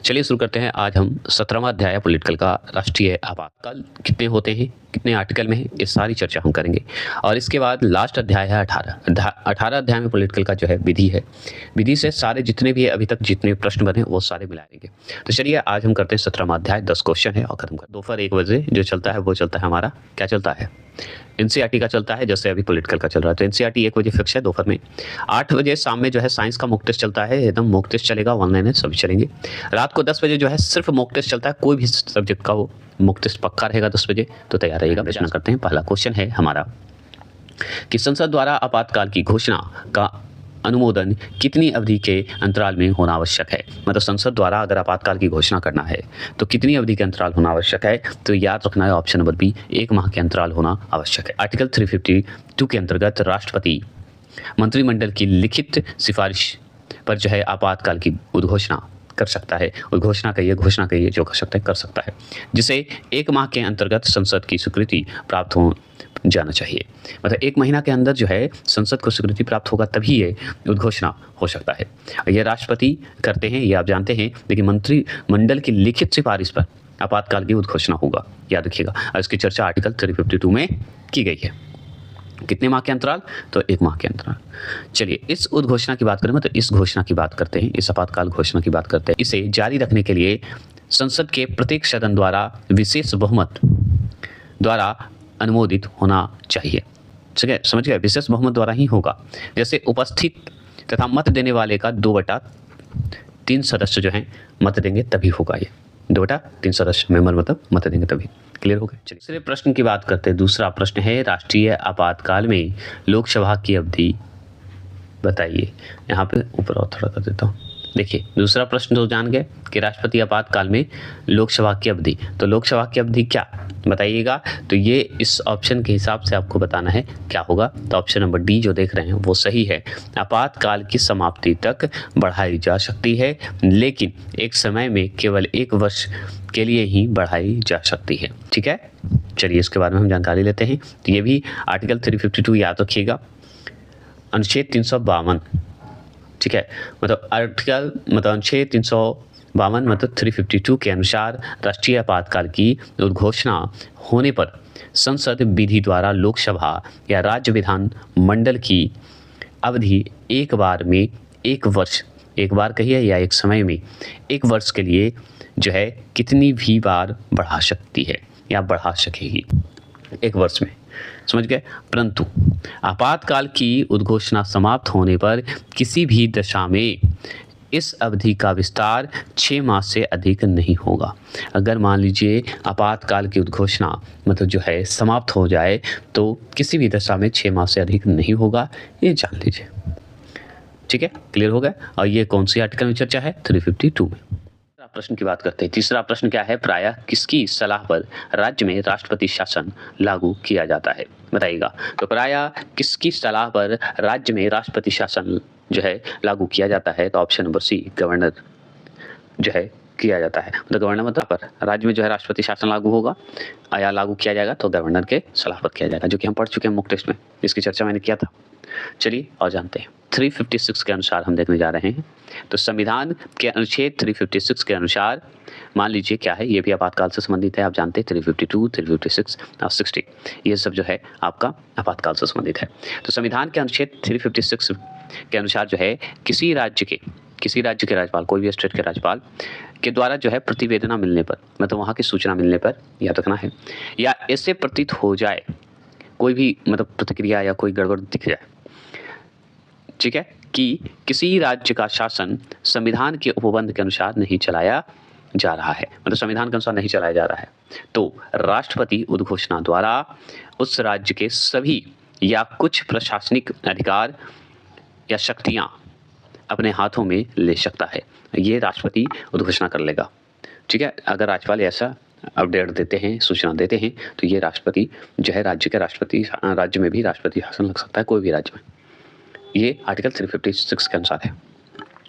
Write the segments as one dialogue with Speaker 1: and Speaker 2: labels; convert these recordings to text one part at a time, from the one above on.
Speaker 1: चलिए शुरू करते हैं। आज हम 17वां अध्याय पॉलिटिकल का राष्ट्रीय आपातकाल कितने होते हैं, कितने आर्टिकल में है, ये सारी चर्चा हम करेंगे। और इसके बाद लास्ट अध्याय है 18 अध्याय में पॉलिटिकल का जो है विधि है। विधि से सारे जितने भी अभी तक जितने प्रश्न बने वो सारे मिला लेंगे। तो चलिए आज हम करते हैं 17वां अध्याय, 10 क्वेश्चन है और खत्म कर। दोपहर 1 बजे जो चलता है वो चलता है हमारा, क्या चलता है, एनसीईआरटी का चलता है। जैसे अभी पॉलिटिकल का चल रहा है तो एनसीईआरटी 1 बजे फिक्स है दोपहर में। 8 बजे शाम में जो है साइंस का मॉक टेस्ट चलता है, एकदम मॉक टेस्ट चलेगा, ऑनलाइन है, सभी चलेंगे। रात को 10 बजे जो है सिर्फ मॉक टेस्ट चलता है, कोई भी सब्जेक्ट का वो मॉक टेस्ट पक्का रहेगा 10 बजे, तो तैयार रहेगा। प्रश्न करते हैं। पहला क्वेश्चन है हमारा कि संसद द्वारा आपातकाल की घोषणा का अनुमोदन कितनी अवधि के अंतराल में होना आवश्यक है। मतलब संसद द्वारा अगर आपातकाल की घोषणा करना है तो कितनी अवधि के अंतराल होना आवश्यक है, तो याद रखना है ऑप्शन नंबर बी, 1 माह के अंतराल होना आवश्यक है। आर्टिकल 352 के अंतर्गत राष्ट्रपति मंत्रिमंडल की लिखित सिफारिश पर जो है आपातकाल की उद्घोषणा कर सकता है। उद्घोषणा कहिए जो कर सकता है कर सकता है, जिसे 1 माह के अंतर्गत संसद की स्वीकृति प्राप्त हो जाना चाहिए। मतलब 1 महीना के अंदर जो है संसद को स्वीकृति प्राप्त होगा तभी ये उद्घोषणा हो सकता है। ये राष्ट्रपति करते हैं, ये आप जानते हैं, लेकिन मंत्रिमंडल की लिखित सिफारिश पर आपातकाल की उद्घोषणा होगा, याद रखिएगा। और इसकी चर्चा आर्टिकल 352 में की गई है। कितने माह के अंतराल, तो 1 माह के अंतराल। चलिए इस उद्घोषणा की बात करें, मतलब इस घोषणा की बात करते हैं, इस आपातकाल घोषणा की बात करते हैं। इसे जारी रखने के लिए संसद के प्रत्येक सदन द्वारा विशेष बहुमत द्वारा अनुमोदित होना चाहिए। ठीक है, समझ गए, विशेष बहुमत द्वारा ही होगा। जैसे उपस्थित तथा मत देने वाले का 2/3 सदस्य जो हैं मत देंगे तभी होगा ये। 2/3 सदस्य मेंबर मतलब मत देंगे तभी। क्लियर हो गया। चलिए दूसरे प्रश्न की बात करते हैं। दूसरा प्रश्न है राष्ट्रीय आपातकाल में लोकसभा की अवधि बताइए। यहाँ पे ऊपर और थोड़ा कर देता हूँ। देखिए दूसरा प्रश्न तो जान गए कि राष्ट्रपति आपातकाल में लोकसभा की अवधि, तो लोकसभा की अवधि क्या बताइएगा, तो ये इस ऑप्शन के हिसाब से आपको बताना है क्या होगा। तो ऑप्शन नंबर डी जो देख रहे हैं वो सही है। आपातकाल की समाप्ति तक बढ़ाई जा सकती है, लेकिन एक समय में केवल 1 वर्ष के लिए ही बढ़ाई जा सकती है। ठीक है, चलिए इसके बारे में हम जानकारी लेते हैं। तो ये भी आर्टिकल 352 याद रखिएगा, अनुच्छेद 352। ठीक है, मतलब अनुच्छेद 352 मतलब 352 के अनुसार राष्ट्रीय आपातकाल की उद्घोषणा होने पर संसद विधि द्वारा लोकसभा या राज्य विधान मंडल की अवधि एक बार में 1 वर्ष, एक बार कहिए या एक समय में 1 वर्ष के लिए जो है कितनी भी बार बढ़ा सकती है या बढ़ा सकेगी 1 वर्ष में, समझ गए। परंतु आपातकाल की उद्घोषणा समाप्त होने पर किसी भी दशा में इस अवधि का विस्तार 6 माह से अधिक नहीं होगा। अगर मान लीजिए आपातकाल की उद्घोषणा मतलब जो है समाप्त हो जाए तो किसी भी दशा में 6 माह से अधिक नहीं होगा, ये जान लीजिए। ठीक है, क्लियर हो गया। और ये कौन सी आर्टिकल में चर्चा है, 352 में। प्रश्न की बात करते हैं। तीसरा प्रश्न क्या है, प्रायः किसकी सलाह पर राज्य में राष्ट्रपति शासन लागू किया जाता है बताइएगा। तो प्रायः किसकी सलाह पर राज्य में राष्ट्रपति शासन जो है लागू किया जाता है, तो ऑप्शन नंबर सी, गवर्नर जो है किया जाता है। तो गवर्नर मतलब पर राज्य में जो है राष्ट्रपति शासन लागू होगा या लागू किया जाएगा तो गवर्नर के सलाह पर किया जाएगा, जो कि हम पढ़ चुके हैं मॉक टेस्ट में, इसकी चर्चा मैंने किया था। चलिए और जानते हैं। 356 के अनुसार हम देखने जा रहे हैं। तो संविधान के अनुच्छेद 356 के अनुसार मान लीजिए क्या है, ये भी आपातकाल से संबंधित है, आप जानते हैं 352, 356 और 60 ये सब जो है आपका आपातकाल से संबंधित है। तो संविधान के अनुच्छेद 356 के अनुसार जो है किसी राज्य के राज्यपाल, कोई भी स्टेट के राज्यपाल के द्वारा जो है प्रतिवेदना मिलने पर, मतलब वहाँ की सूचना मिलने पर याद रखना है, या ऐसे प्रतीत हो जाए कोई भी मतलब प्रतिक्रिया या कोई गड़बड़ दिख जाए, ठीक है, कि किसी राज्य का शासन संविधान के उपबंध के अनुसार नहीं चलाया जा रहा है, मतलब संविधान के अनुसार नहीं चलाया जा रहा है, तो राष्ट्रपति उद्घोषणा द्वारा उस राज्य के सभी या कुछ प्रशासनिक अधिकार या शक्तियां अपने हाथों में ले सकता है। ये राष्ट्रपति उद्घोषणा कर लेगा। ठीक है, अगर राज्यपाल ऐसा अपडेट देते हैं, सूचना देते हैं, तो ये राष्ट्रपति जो है राज्य में भी राष्ट्रपति शासन लग सकता है, कोई भी राज्य में। ये आर्टिकल 356 के अनुसार है।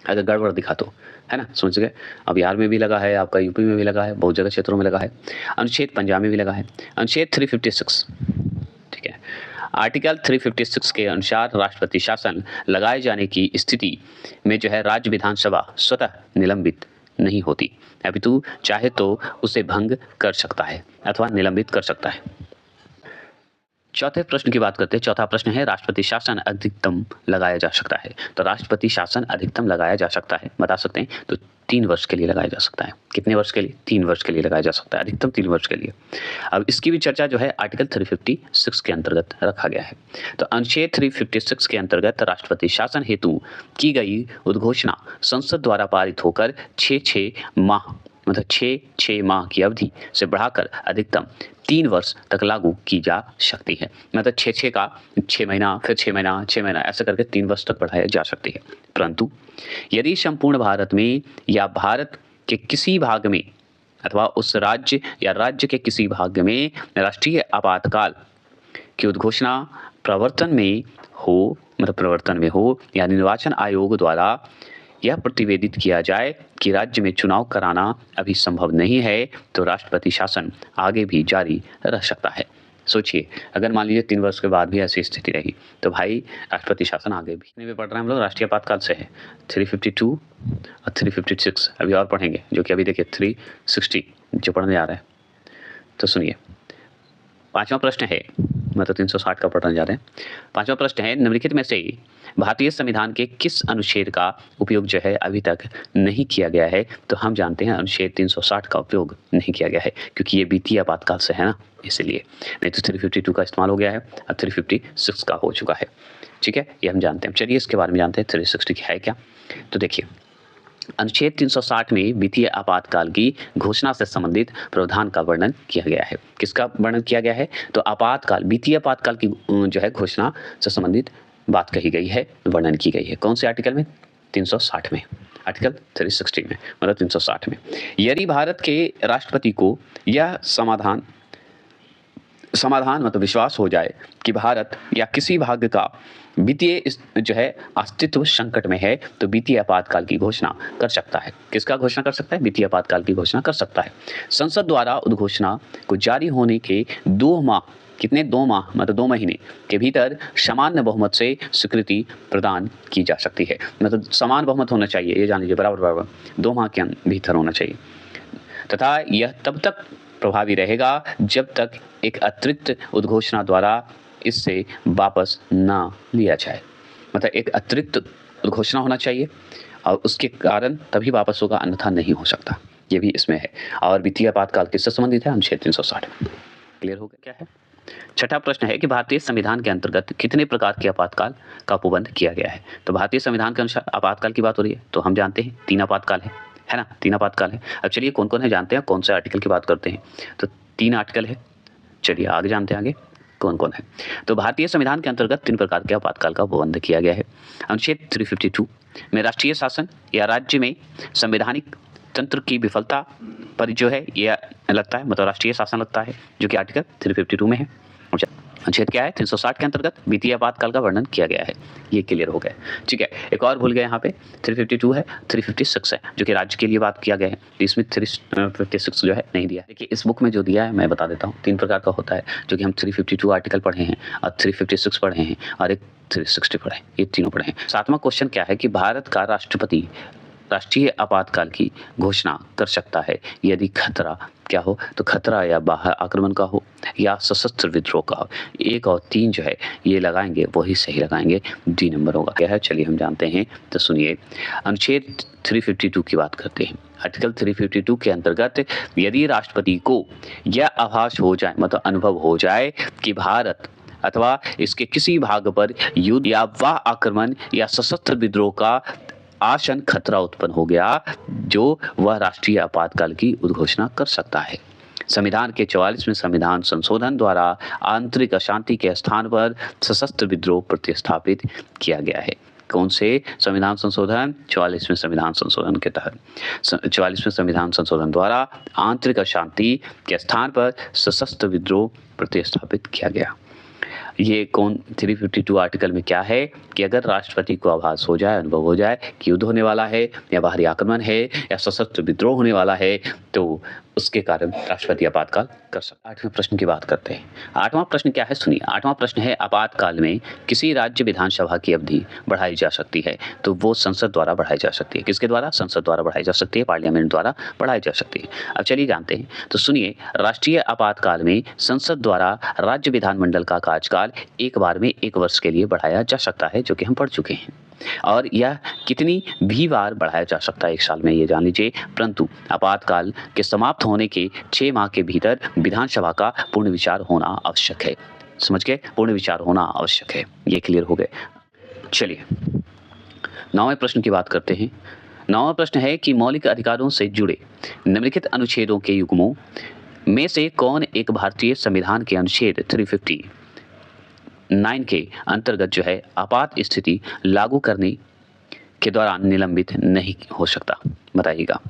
Speaker 1: अगर गड़बड़ दिखा तो, है ना, समझ गए। अब बिहार में भी लगा है, आपका यूपी में भी लगा है, बहुत जगह क्षेत्रों में लगा है, अनुच्छेद पंजाब में भी लगा है। अनुच्छेद 356, ठीक है, आर्टिकल 356 के अनुसार राष्ट्रपति शासन लगाए जाने की स्थिति में जो है राज्य विधानसभा स्वतः निलंबित नहीं होती, अपितु चाहे तो उसे भंग कर सकता है अथवा निलंबित कर सकता है। चौथे प्रश्न की बात करते हैं। चौथा प्रश्न है राष्ट्रपति शासन अधिकतम लगाया जा सकता है। तो राष्ट्रपति शासन अधिकतम लगाया जा सकता है, बता सकते हैं? तो 3 वर्ष के लिए लगाया जा सकता है। कितने वर्ष के लिए? 3 वर्ष के लिए लगाया जा सकता है, अधिकतम 3 वर्ष के लिए। अब इसकी भी चर्चा जो है आर्टिकल 356 के अंतर्गत रखा गया है। तो अनुच्छेद 356 के अंतर्गत राष्ट्रपति शासन हेतु की गई उद्घोषणा संसद द्वारा पारित होकर 6 माह मतलब 6 माह की अवधि से बढ़ाकर अधिकतम 3 वर्ष तक लागू की जा सकती है। मतलब 6 का 6 महीना, फिर 6 महीना, 6 महीना, ऐसा करके 3 वर्ष तक बढ़ाया जा सकती है। परंतु यदि संपूर्ण भारत में या भारत के किसी भाग में अथवा उस राज्य या राज्य के किसी भाग में राष्ट्रीय आपातकाल की उद्घोषणा प्रवर्तन में हो या निर्वाचन आयोग द्वारा यह प्रतिवेदित किया जाए कि राज्य में चुनाव कराना अभी संभव नहीं है, तो राष्ट्रपति शासन आगे भी जारी रह सकता है। सोचिए, अगर मान लीजिए 3 वर्ष के बाद भी ऐसी स्थिति रही तो भाई राष्ट्रपति शासन आगे भी। में पढ़ रहे हैं हम लोग, राष्ट्रीय आपातकाल से है 352 और 356 अभी और पढ़ेंगे, जो कि अभी देखिए 360 जो पढ़ने जा रहे हैं। तो सुनिए, 5वां प्रश्न है, मतलब 360 का पढ़ने जा रहे हैं। 5वां प्रश्न है निम्नलिखित में से भारतीय संविधान के किस अनुच्छेद का उपयोग जो है अभी तक नहीं किया गया है? तो हम जानते हैं अनुच्छेद 360 का उपयोग नहीं किया गया है, क्योंकि ये वित्तीय आपातकाल से है ना, इसलिए। नहीं तो 352 का इस्तेमाल हो गया है और 356 का हो चुका है। ठीक है, ये हम जानते हैं। चलिए इसके बारे में जानते हैं 360 क्या है क्या। तो देखिए, अनुच्छेद 360 में वित्तीय आपातकाल की घोषणा से संबंधित प्रावधान का वर्णन किया गया है। किसका वर्णन किया गया है? तो आपातकाल, वित्तीय आपातकाल की जो है घोषणा से संबंधित बात कही गई है, वर्णन की गई है। कौन से आर्टिकल में? 360 में, आर्टिकल 360 में, मतलब 360 में। यदि भारत के राष्ट्रपति को यह समाधान मतलब विश्वास हो जाए कि भारत या किसी भाग का वित्तीय जो है अस्तित्व संकट में है, तो वित्तीय आपातकाल की घोषणा कर सकता है। किसका घोषणा कर सकता है? वित्तीय आपातकाल की घोषणा कर सकता है। संसद द्वारा उद्घोषणा को जारी होने के 2 माह, कितने? 2 माह मतलब 2 महीने के भीतर सामान्य बहुमत से स्वीकृति प्रदान की जा सकती है। मतलब समान बहुमत होना चाहिए, ये जान लीजिए, बराबर 2 माह के भीतर होना चाहिए। तथा यह तब तक प्रभावी रहेगा जब तक एक अतिरिक्त उद्घोषणा द्वारा इससे वापस ना लिया जाए। मतलब एक अतिरिक्त उद्घोषणा होना चाहिए और उसके कारण तभी वापस होगा, अन्यथा नहीं हो सकता। ये भी इसमें है। और वित्तीय आपातकाल किससे संबंधित है? अनुच्छेद 360। क्लियर हो गया क्या है? 6ठा प्रश्न है कि भारतीय संविधान के अंतर्गत कितने प्रकार के आपातकाल का उपबंध किया गया है? तो भारतीय संविधान के अनुसार आपातकाल की बात हो रही है, तो हम जानते हैं 3 आपातकाल है ना, 3 आपातकाल है। अब चलिए कौन कौन है जानते हैं, कौन से आर्टिकल की बात करते हैं। तो 3 आर्टिकल है, चलिए आगे जानते हैं आगे कौन कौन है। तो भारतीय संविधान के अंतर्गत 3 प्रकार के आपातकाल का उपबंध किया गया है। अनुच्छेद 352 में राष्ट्रीय शासन या राज्य में संवैधानिक तंत्र की विफलता पर जो है यह लगता है, मतलब राष्ट्रीय शासन लगता है, जो कि आर्टिकल 352 में है। अनुच्छेद क्या है? 360 के अंतर्गत वित्तीय आपातकाल का वर्णन किया गया है। ये क्लियर हो गया, ठीक है। एक और भूल गए यहाँ पे, 352 है, 356 है, जो कि राज्य के लिए बात किया गया है। इसमें 356 जो है नहीं दिया है। देखिए इस बुक में जो दिया है मैं बता देता हूँ, 3 प्रकार का होता है, जो कि हम 352 आर्टिकल पढ़े हैं और 356 पढ़े हैं और एक 360 पढ़े हैं, ये तीनों पढ़े हैं। 7वां क्वेश्चन क्या है कि भारत का राष्ट्रपति राष्ट्रीय आपातकाल की घोषणा कर सकता है यदि खतरा क्या हो? तो खतरा या बाहर आक्रमण का हो या सशस्त्र विद्रोह का हो। 1 और 3 जो है ये लगाएंगे, वही सही लगाएंगे, डी नंबर होगा। क्या है चलिए हम जानते हैं। तो सुनिए, अनुच्छेद 352 की बात करते हैं। आर्टिकल 352 के अंतर्गत यदि राष्ट्रपति को यह आभास हो जाए, मतलब अनुभव हो जाए कि भारत अथवा इसके किसी भाग पर युद्ध या वाह आक्रमण या सशस्त्र विद्रोह का आशन खतरा उत्पन्न हो गया, जो वह राष्ट्रीय आपातकाल की उद्घोषणा कर सकता है। संविधान के 44वें संविधान संशोधन द्वारा आंतरिक अशांति के स्थान पर सशस्त्र विद्रोह प्रतिस्थापित किया गया है। कौन से संविधान संशोधन? 44वें संविधान संशोधन के तहत 44वें संविधान संशोधन द्वारा आंतरिक अशांति के स्थान पर सशस्त्र विद्रोह प्रतिस्थापित किया गया। ये कौन 352 आर्टिकल में क्या है कि अगर राष्ट्रपति को आभास हो जाए, अनुभव हो जाए कि युद्ध होने वाला है या बाहरी आक्रमण है या सशस्त्र विद्रोह होने वाला है, तो उसके कारण राष्ट्रपति आपातकाल कर सकता है। 8वें प्रश्न की बात करते हैं। 8वां प्रश्न क्या है, सुनिए। 8वां प्रश्न है, आपातकाल में किसी राज्य विधानसभा की अवधि बढ़ाई जा सकती है, तो वो संसद द्वारा बढ़ाई जा सकती है। किसके द्वारा? संसद द्वारा बढ़ाई जा सकती है, पार्लियामेंट द्वारा बढ़ाई जा सकती है। अब चलिए जानते हैं। तो सुनिए, राष्ट्रीय आपातकाल में संसद द्वारा राज्य विधानमंडल का कार्यकाल एक बार में 1 वर्ष के लिए बढ़ाया जा सकता है, जो कि हम पढ़ चुके हैं। और यह कितनी भी बार बढ़ाया जा सकता है 1 साल में, ये जान लीजिए। परंतु आपातकाल के समाप्त होने के 6 माह के भीतर विधानसभा का पूर्ण विचार होना आवश्यक है। समझ गए? पूर्ण विचार होना आवश्यक है। ये क्लियर हो गए। चलिए 9वें प्रश्न की बात करते हैं। 9वां प्रश्न है कि मौलिक अधिकारों से जुड़े निम्नलिखित अनुच्छेदों के युग्मों में से कौन एक भारतीय संविधान के अनुच्छेद 359 के अंतर्गत जो है आपात स्थिति लागू करने के दौरान निलंबित नहीं हो सकता? बताइएगा।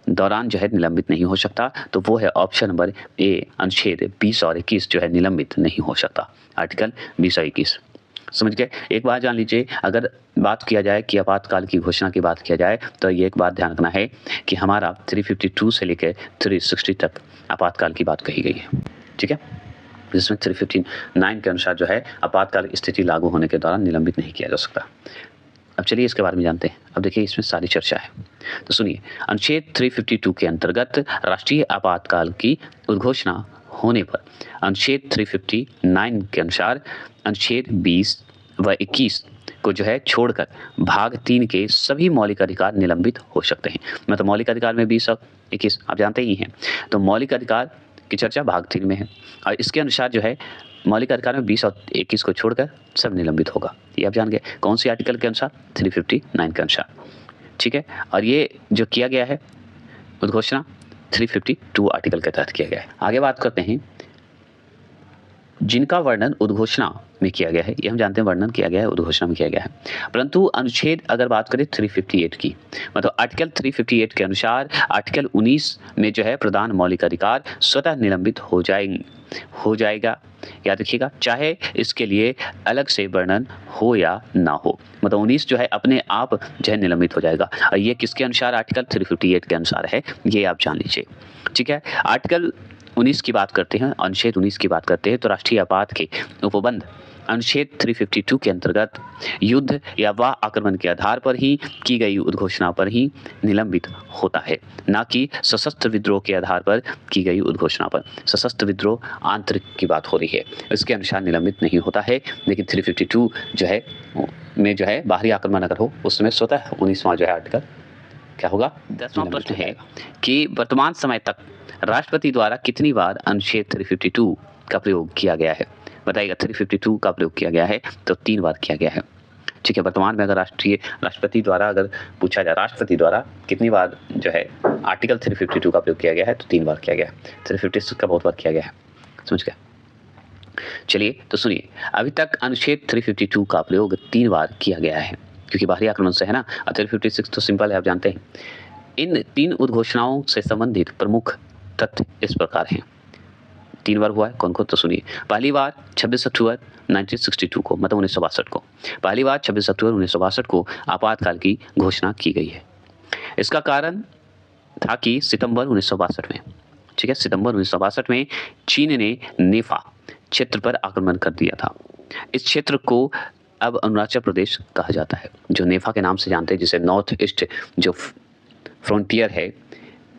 Speaker 1: दौरान जो है निलंबित नहीं हो सकता, तो वो है ऑप्शन नंबर ए, अनुच्छेद 20 और 21 जो है निलंबित नहीं हो सकता। आर्टिकल 20 और 21 समझ गए। एक बात जान लीजिए, अगर बात किया जाए कि आपातकाल की घोषणा की बात किया जाए, तो ये एक बात ध्यान रखना है कि हमारा 352 से लेकर 360 तक आपातकाल की बात कही गई है। ठीक है, जिसमें 359 के अनुसार जो है आपातकाल स्थिति लागू होने के दौरान निलंबित नहीं किया जा सकता। अब चलिए इसके बारे में जानते हैं। अब देखिए इसमें सारी चर्चा है, तो सुनिए। अनुच्छेद 352 के अंतर्गत राष्ट्रीय आपातकाल की उद्घोषणा होने पर अनुच्छेद 359 के अनुसार अनुच्छेद 20 व 21 को जो है छोड़कर भाग 3 के सभी मौलिक अधिकार निलंबित हो सकते हैं। मतलब मौलिक अधिकार में 20 और 21 आप जानते ही हैं, तो मौलिक अधिकार की चर्चा भाग 3 में है, और इसके अनुसार जो है मौलिक अधिकार में 20 और 21 को छोड़कर सब निलंबित होगा। ये आप जान गए। कौन सी आर्टिकल के अनुसार? 359 के अनुसार। ठीक है, और ये जो किया गया है उद्घोषणा 352 आर्टिकल के तहत किया गया है। आगे बात करते हैं जिनका वर्णन उद्घोषणा में किया गया है। ये हम जानते हैं वर्णन किया गया है, उद्घोषणा में किया गया है। परंतु अनुच्छेद अगर बात करें 358 की, मतलब आर्टिकल 358 के अनुसार आर्टिकल 19 में जो है प्रधान मौलिक अधिकार स्वतः निलंबित हो जाएगा। याद रखिएगा, चाहे इसके लिए अलग से वर्णन हो या ना हो। मतलब 19 जो है अपने आप जो है निलंबित हो जाएगा। और ये किसके अनुसार? आर्टिकल 358 के अनुसार है, ये आप जान लीजिए। ठीक है, आर्टिकल 19 की बात करते हैं, अनुच्छेद 19 की बात करते हैं, तो राष्ट्रीय आपात के उपबंध अनुच्छेद 352 के अंतर्गत युद्ध या वाह आक्रमण के आधार पर ही की गई उद्घोषणा पर ही निलंबित होता है, ना कि सशस्त्र विद्रोह के आधार पर की गई उद्घोषणा पर। सशस्त्र विद्रोह आंतरिक की बात हो रही है, इसके अनुसार निलंबित नहीं होता है। लेकिन 352 जो है में जो है बाहरी आक्रमण अगर हो, उसमें स्वतः 19वां जो है आर्टिकल क्या होगा? 10वां प्रश्न है कि वर्तमान समय तक राष्ट्रपति द्वारा कितनी बार अनुच्छेद 352 का प्रयोग किया गया है? बताइएगा। 352 का प्रयोग किया गया है तो 3 बार किया गया है। ठीक है, वर्तमान में अगर राष्ट्रपति द्वारा अगर पूछा जाए राष्ट्रपति द्वारा कितनी बार जो है आर्टिकल 352 का प्रयोग किया गया है, तो 3 बार किया गया है। 356 का बहुत बार किया गया है। समझ गया? चलिए तो सुनिए, अभी तक अनुच्छेद 352 का प्रयोग 3 बार किया गया है, क्योंकि बाहरी आक्रमण से है ना। 356 तो सिंपल है, आप जानते हैं। इन 3 उद्घोषणाओं से संबंधित प्रमुख तथ्य इस प्रकार हैं। 3 बार हुआ है, कौन कौन? तो सुनिए। पहली बार 26 अक्टूबर 1962 को, मतलब 1962 को, पहली बार 26 अक्टूबर 1962 को आपातकाल की घोषणा की गई है। इसका कारण था कि सितंबर 1962 में, ठीक है, सितंबर 1962 में चीन ने नेफा क्षेत्र पर आक्रमण कर दिया था। इस क्षेत्र को अब अरुणाचल प्रदेश कहा जाता है, जो नेफा के नाम से जानते हैं, जिसे नॉर्थ ईस्ट जो फ्रंटियर है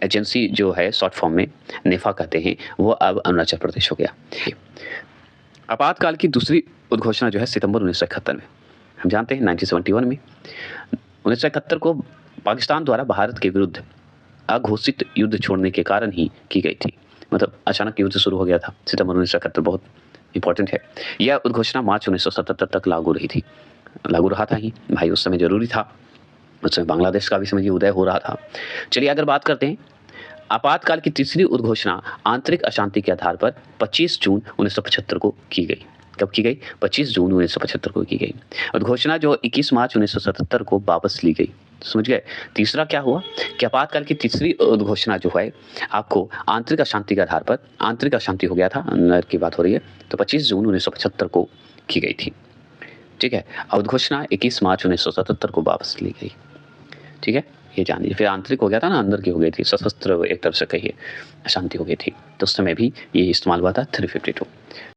Speaker 1: एजेंसी जो है शॉर्ट फॉर्म में नेफा कहते हैं, वो अब अरुणाचल प्रदेश हो गया। आपातकाल की दूसरी उद्घोषणा जो है सितंबर 1971 में, हम जानते हैं 1971 में 1971 को पाकिस्तान द्वारा भारत के विरुद्ध अघोषित युद्ध छोड़ने के कारण ही की गई थी। मतलब अचानक युद्ध शुरू हो गया था। सितंबर 1971 बहुत इंपॉर्टेंट है। यह उद्घोषणा मार्च 1977 तक लागू रहा था ही भाई, उस समय जरूरी था। उस समय बांग्लादेश का भी समझिए उदय हो रहा था। चलिए अगर बात करते हैं आपातकाल की तीसरी उद्घोषणा आंतरिक अशांति के आधार पर 25 जून 1975 को की गई। कब की गई? 25 जून 1975 को की गई। उद्घोषणा जो 21 मार्च 1977 को वापस ली गई। समझ गए? तीसरा क्या हुआ कि आपातकाल की तीसरी उद्घोषणा जो है आपको आंतरिक अशांति के आधार पर, आंतरिक अशांति हो गया था, अंदर की बात हो रही है, तो 25 जून 1975 को की गई थी। ठीक है, उद्घोषणा 21 मार्च 1977 को वापस ली गई। ठीक है, ये जान लीजिए। फिर आंतरिक हो गया था ना, अंदर की हो गई थी, सशस्त्र एक तरह से कहिए, अशांति हो गई थी, तो उस समय भी ये इस्तेमाल हुआ था 352।